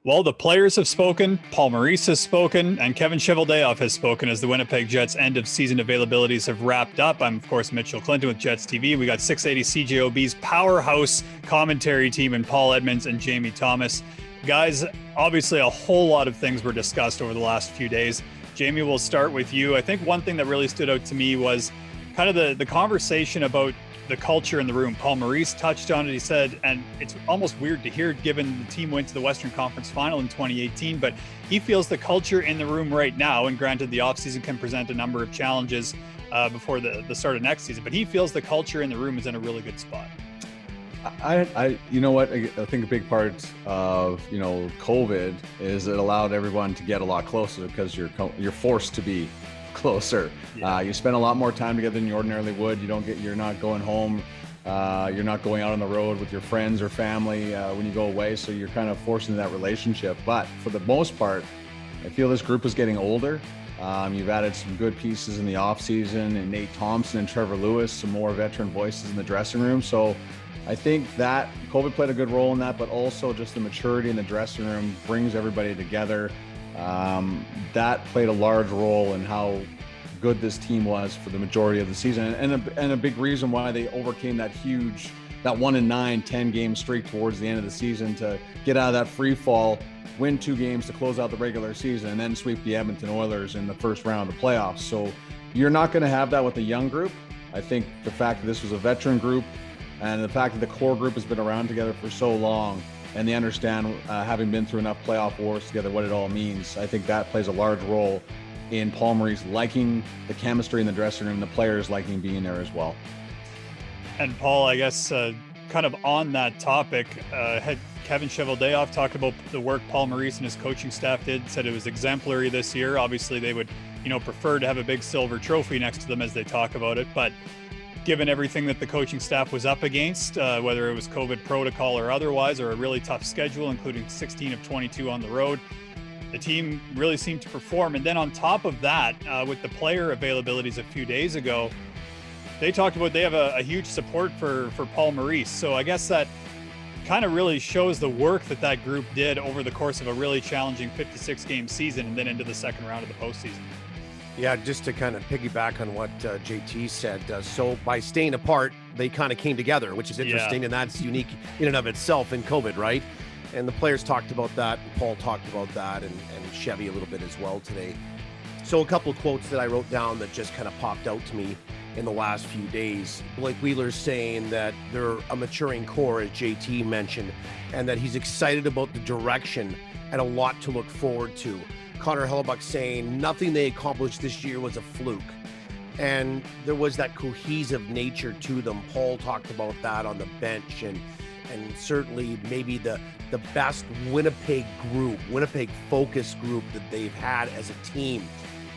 Well, the players have spoken, Paul Maurice has spoken, and Kevin Cheveldayoff has spoken as the Winnipeg Jets end of season availabilities have wrapped up. I'm, of course, Mitchell Clinton with Jets TV. We got 680 CJOB's powerhouse commentary team in Paul Edmonds and Jamie Thomas. Guys, obviously a whole lot of things were discussed over the last few days. Jamie, we'll start with you. I think one thing that really stood out to me was kind of the conversation about the culture in the room. Paul Maurice touched on it. He said, and it's almost weird to hear given the team went to the Western Conference Final in 2018, but he feels the culture in the room right now, and granted the offseason can present a number of challenges before the start of next season, but he feels the culture in the room is in a really good spot. You know what? I think a big part of, COVID is it allowed everyone to get a lot closer because you're forced to be closer. Yeah. You spend a lot more time together than you ordinarily would. You're not going home. You're not going out on the road with your friends or family when you go away. So you're kind of forced into that relationship. But for the most part, I feel this group is getting older. You've added some good pieces in the offseason, and Nate Thompson and Trevor Lewis, some more veteran voices in the dressing room. So I think that COVID played a good role in that, but also just the maturity in the dressing room brings everybody together. That played a large role in how good this team was for the majority of the season, and a big reason why they overcame that 1-9, 10-game streak towards the end of the season to get out of that free fall, win 2 games to close out the regular season, and then sweep the Edmonton Oilers in the first round of the playoffs. So you're not going to have that with a young group. I think the fact that this was a veteran group and the fact that the core group has been around together for so long, and they understand, having been through enough playoff wars together, what it all means. I think that plays a large role in Paul Maurice liking the chemistry in the dressing room, the players liking being there as well. And Paul, I guess, kind of on that topic, had Kevin Cheveldayoff talked about the work Paul Maurice and his coaching staff did, said it was exemplary this year. Obviously, they would, prefer to have a big silver trophy next to them as they talk about it, but given everything that the coaching staff was up against, whether it was COVID protocol or otherwise, or a really tough schedule, including 16 of 22 on the road, the team really seemed to perform. And then on top of that, with the player availabilities a few days ago, they talked about they have a huge support for Paul Maurice. So I guess that kind of really shows the work that group did over the course of a really challenging 56-game season and then into the second round of the postseason. Yeah, just to kind of piggyback on what JT said. So by staying apart, they kind of came together, which is interesting, and that's unique in and of itself in COVID, right? And the players talked about that, and Paul talked about that, and Chevy a little bit as well today. So a couple of quotes that I wrote down that just kind of popped out to me in the last few days. Blake Wheeler's saying that they're a maturing core, as JT mentioned, and that he's excited about the direction and a lot to look forward to. Connor Hellebuyck saying nothing they accomplished this year was a fluke. And there was that cohesive nature to them. Paul talked about that on the bench, and certainly maybe the best Winnipeg focus group that they've had as a team.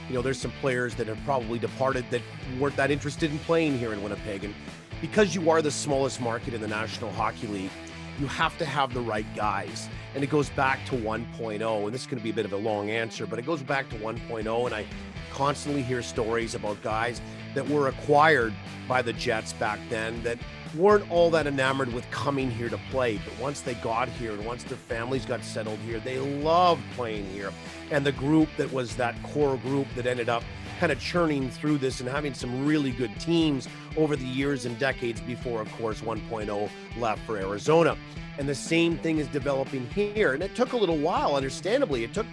There's some players that have probably departed that weren't that interested in playing here in Winnipeg. And because you are the smallest market in the National Hockey League, you have to have the right guys. And it goes back to 1.0, and this is going to be a bit of a long answer, but it goes back to 1.0, and I constantly hear stories about guys that were acquired by the Jets back then that weren't all that enamored with coming here to play, but once they got here and once their families got settled here, they loved playing here. And the group that was that core group that ended up kind of churning through this and having some really good teams over the years and decades before, of course, 1.0 left for Arizona. And the same thing is developing here. And it took a little while, understandably. It took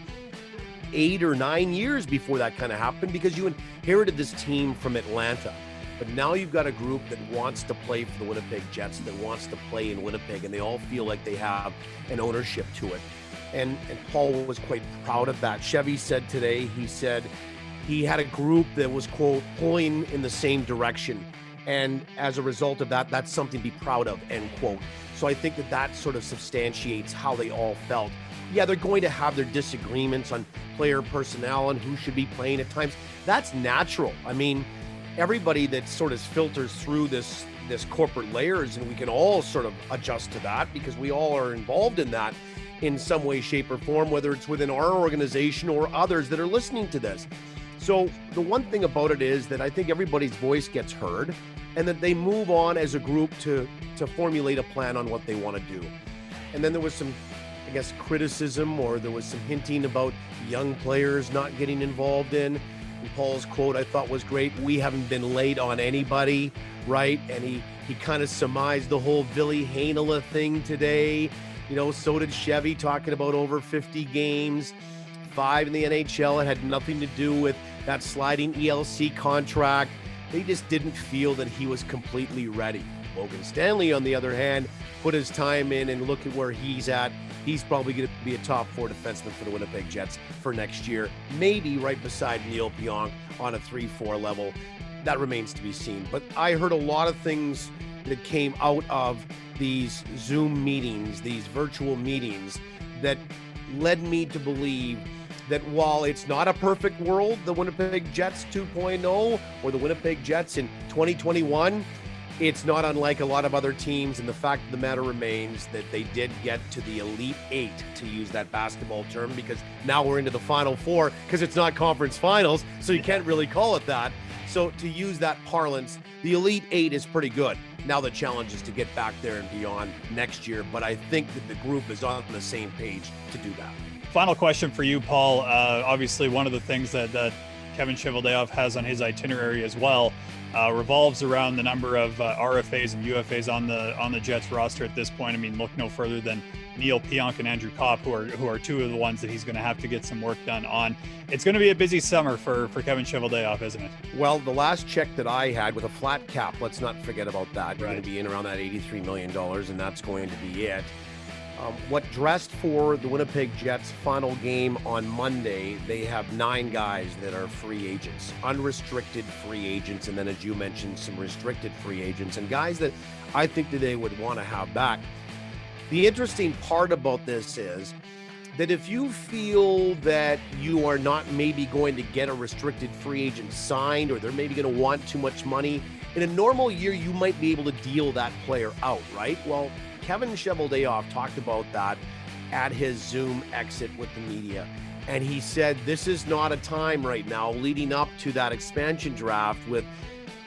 8 or 9 years before that kind of happened because you inherited this team from Atlanta. But now you've got a group that wants to play for the Winnipeg Jets, that wants to play in Winnipeg, and they all feel like they have an ownership to it. And Paul was quite proud of that. Chevy said today, he said he had a group that was, quote, pulling in the same direction. And as a result of that, that's something to be proud of, end quote. So I think that sort of substantiates how they all felt. Yeah, they're going to have their disagreements on player personnel and who should be playing at times. That's natural. I mean, everybody that sort of filters through this corporate layers, and we can all sort of adjust to that because we all are involved in that in some way, shape, or form, whether it's within our organization or others that are listening to this. So the one thing about it is that I think everybody's voice gets heard, and that they move on as a group to formulate a plan on what they want to do. And then there was some I guess, criticism, or there was some hinting about young players not getting involved in. And Paul's quote I thought was great. We haven't been late on anybody, right? And he kind of surmised the whole Ville Heinola thing today. You know, so did Chevy, talking about over 50 games, 5 in the NHL. It had nothing to do with that sliding ELC contract. They just didn't feel that he was completely ready. Logan Stanley, on the other hand, put his time in, and look at where he's at. He's probably going to be a top 4 defenseman for the Winnipeg Jets for next year, maybe right beside Neil Pionk on a 3-4 level. That remains to be seen. But I heard a lot of things that came out of these Zoom meetings, these virtual meetings, that led me to believe that while it's not a perfect world, the Winnipeg Jets 2.0 or the Winnipeg Jets in 2021, it's not unlike a lot of other teams. And the fact of the matter remains that they did get to the Elite Eight, to use that basketball term, because now we're into the Final Four, because it's not conference finals, so you can't really call it that. So to use that parlance, the Elite Eight is pretty good. Now the challenge is to get back there and beyond next year. But I think that the group is on the same page to do that. Final question for you, Paul. Obviously, one of the things that Kevin Cheveldayoff has on his itinerary as well revolves around the number of RFAs and UFAs on the Jets roster at this point. I mean, look no further than Neil Pionk and Andrew Kopp, who are two of the ones that he's going to have to get some work done on. It's going to be a busy summer for Kevin Cheveldayoff, isn't it? Well, the last check that I had with a flat cap, let's not forget about that. You're Right. going to be in around that $83 million, and that's going to be it. What dressed for the Winnipeg Jets final game on Monday, they have 9 guys that are free agents, unrestricted free agents, and then, as you mentioned, some restricted free agents, and guys that I think that they would want to have back. The interesting part about this is that if you feel that you are not maybe going to get a restricted free agent signed, or they're maybe going to want too much money, in a normal year, you might be able to deal that player out, right? Well, Kevin Cheveldayoff talked about that at his Zoom exit with the media. And he said, this is not a time right now leading up to that expansion draft with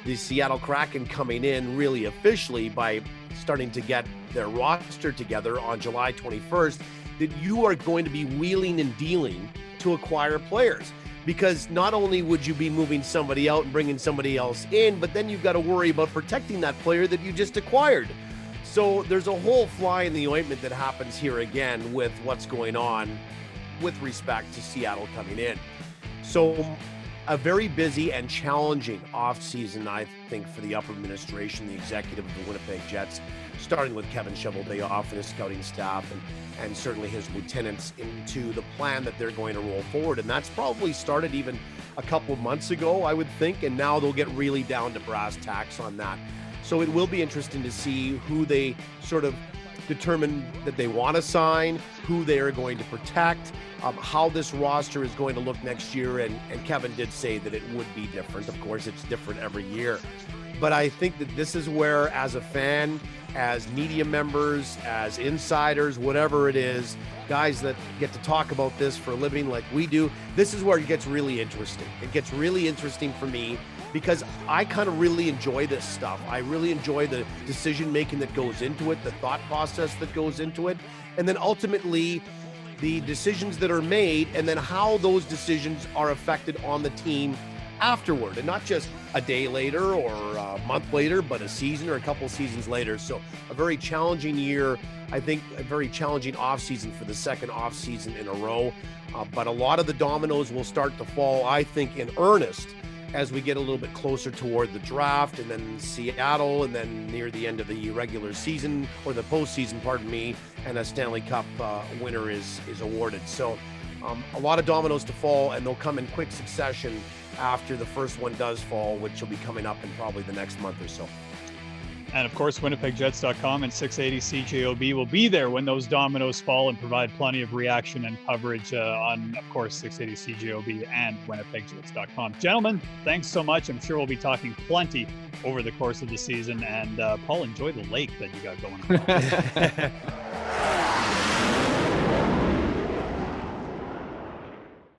the Seattle Kraken coming in really officially by starting to get their roster together on July 21st, that you are going to be wheeling and dealing to acquire players. Because not only would you be moving somebody out and bringing somebody else in, but then you've got to worry about protecting that player that you just acquired. So there's a whole fly in the ointment that happens here again with what's going on with respect to Seattle coming in. So a very busy and challenging offseason, I think, for the upper administration, the executive of the Winnipeg Jets, starting with Kevin Cheveldayoff and his scouting staff and certainly his lieutenants, into the plan that they're going to roll forward. And that's probably started even a couple of months ago, I would think, and now they'll get really down to brass tacks on that. So it will be interesting to see who they sort of determine that they want to sign, who they are going to protect, how this roster is going to look next year. And Kevin did say that it would be different. Of course, it's different every year. But I think that this is where, as a fan, as media members, as insiders, whatever it is, guys that get to talk about this for a living like we do, this is where it gets really interesting. It gets really interesting for me, because I kind of really enjoy this stuff. I really enjoy the decision making that goes into it, the thought process that goes into it, and then ultimately the decisions that are made, and then how those decisions are affected on the team afterward, and not just a day later or a month later, but a season or a couple seasons later. So a very challenging year, I think, a very challenging offseason for the second offseason in a row. But a lot of the dominoes will start to fall, I think, in earnest as we get a little bit closer toward the draft, and then Seattle, and then near the end of the regular season, or the postseason, pardon me, and a Stanley Cup winner is awarded. So a lot of dominoes to fall, and they'll come in quick succession after the first one does fall, which will be coming up in probably the next month or so. And of course, WinnipegJets.com and 680 CJOB will be there when those dominoes fall, and provide plenty of reaction and coverage on, of course, 680 CJOB and WinnipegJets.com. Gentlemen, thanks so much. I'm sure we'll be talking plenty over the course of the season. And Paul, enjoy the lake that you got going on.